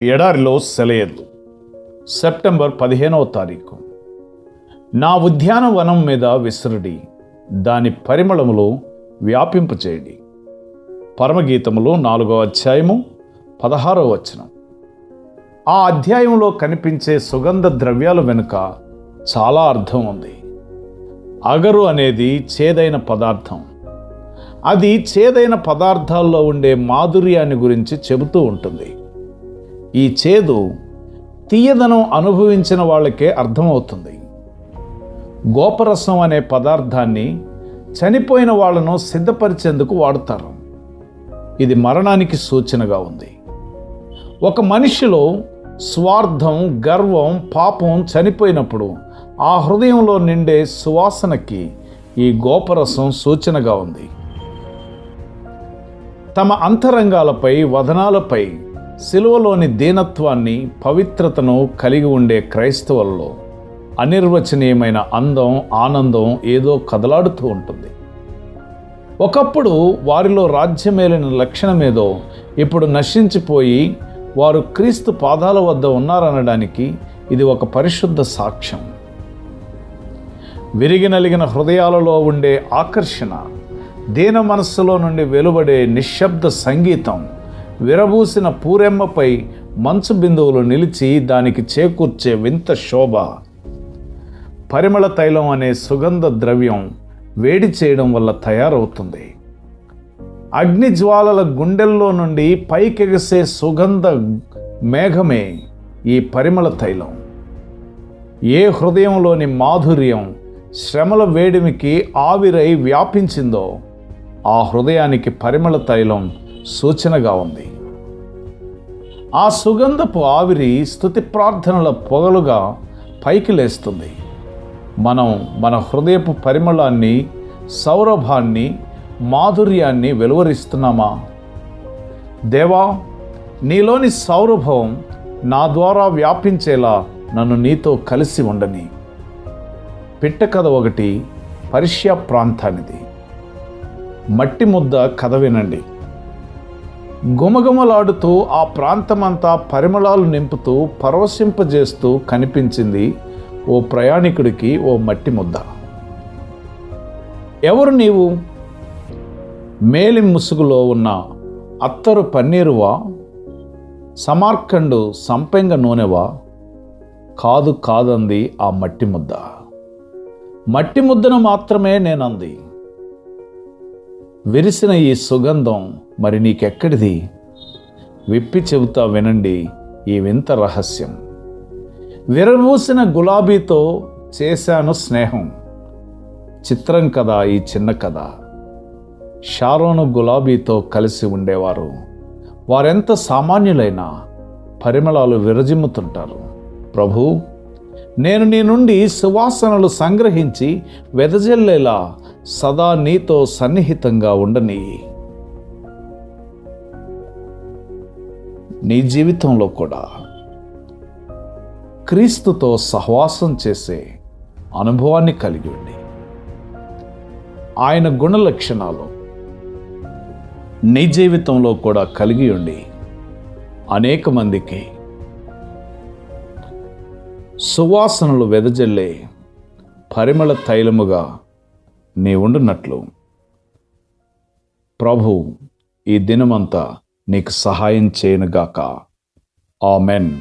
ఎడారిలో సెలయేర్లు. సెప్టెంబర్ 15వ తారీఖు. నా ఉద్యానవనం మీద విసురుడి, దాని పరిమళములు వ్యాపింపచేయండి. పరమగీతములు 4వ అధ్యాయము 16వ వచనం. ఆ అధ్యాయంలో కనిపించే సుగంధ ద్రవ్యాల వెనుక చాలా అర్థం ఉంది. అగరు అనేది చేదైన పదార్థం. అది చేదైన పదార్థాల్లో ఉండే మాధుర్యాన్ని గురించి చెబుతూ ఉంటుంది. ఈ చేదు తీయదనం అనుభవించిన వాళ్ళకే అర్థమవుతుంది. గోపరసం అనే పదార్థాన్ని చనిపోయిన వాళ్ళను సిద్ధపరిచేందుకు వాడుతారు. ఇది మరణానికి సూచనగా ఉంది. ఒక మనిషిలో స్వార్థం, గర్వం, పాపం చనిపోయినప్పుడు ఆ హృదయంలో నిండే సువాసనకి ఈ గోపరసం సూచనగా ఉంది. తమ అంతరంగాలపై, వదనాలపై సిలువలోని దీనత్వాన్ని, పవిత్రతను కలిగి ఉండే క్రైస్తవులలో అనిర్వచనీయమైన అందం, ఆనందం ఏదో కదలాడుతూ ఉంటుంది. ఒకప్పుడు వారిలో రాజ్యమేలిన లక్షణమేదో ఇప్పుడు నశించిపోయి వారు క్రీస్తు పాదాల వద్ద ఉన్నారనడానికి ఇది ఒక పరిశుద్ధ సాక్ష్యం. విరిగి నలిగిన హృదయాలలో ఉండే ఆకర్షణ, దీన మనస్సులో నుండి వెలువడే నిశ్శబ్ద సంగీతం, విరబూసిన పూరెమ్మపై మంచు బిందువులు నిలిచి దానికి చేకూర్చే వింత శోభ. పరిమళ తైలం అనే సుగంధ ద్రవ్యం వేడి చేయడం వల్ల తయారవుతుంది. అగ్ని జ్వాలల గుండెల్లో నుండి పైకెగసే సుగంధ మేఘమే ఈ పరిమళ తైలం. ఏ హృదయంలోని మాధుర్యం శ్రమల వేడిమికి ఆవిరై వ్యాపించిందో ఆ హృదయానికి పరిమళ తైలం సూచనగా ఉంది. ఆ సుగంధపు ఆవిరి స్తుతి ప్రార్థనల పొగలుగా పైకి లేస్తుంది. మనం మన హృదయపు పరిమళాన్ని, సౌరభాన్ని, మాధుర్యాన్ని వెలువరిస్తున్నామా? దేవా, నీలోని సౌరభం నా ద్వారా వ్యాపించేలా నన్ను నీతో కలిసి ఉండని. పిట్ట కథ ఒకటి పర్షియా ప్రాంతానిది. మట్టి ముద్ద కథ వినండి. గుమగుమలాడుతూ ఆ ప్రాంతమంతా పరిమళాలు నింపుతూ పరవశింపజేస్తూ కనిపించింది ఓ ప్రయాణికుడికి ఓ మట్టి ముద్ద. ఎవరు నీవు? మేలి ముసుగులో ఉన్న అత్తరు పన్నీరువా? సమార్కండు సంపెంగ నూనెవా? కాదు కాదంది ఆ మట్టి ముద్ద. మట్టి ముద్దను మాత్రమే నేనంది. విరిసిన ఈ సుగంధం మరి నీకెక్కడిది? విప్పి చెబుతా వినండి ఈ వింత రహస్యం. విరబూసిన గులాబీతో చేశాను స్నేహం. చిత్రం కదా ఈ చిన్న కథ. షారోను గులాబీతో కలిసి ఉండేవారు. వారెంత సామాన్యులైనా పరిమళాలు విరజిమ్ముతుంటారు. ప్రభూ, నేను నీ నుండి సువాసనలు సంగ్రహించి వెదజల్లేలా సదా నీతో సన్నిహితంగా ఉండని. నీ జీవితంలో కూడా క్రీస్తుతో సహవాసం చేసే అనుభవాన్ని కలిగి ఉండి ఆయన గుణ లక్షణాలు నీ జీవితంలో కూడా కలిగి ఉండి అనేక మందికి సువాసనలు వెదజల్లే పరిమళ తైలముగా నీ ఉండునట్లు ప్రభు ఈ దినమంతా నీకు సహాయం చేయనుగాక. ఆమెన్.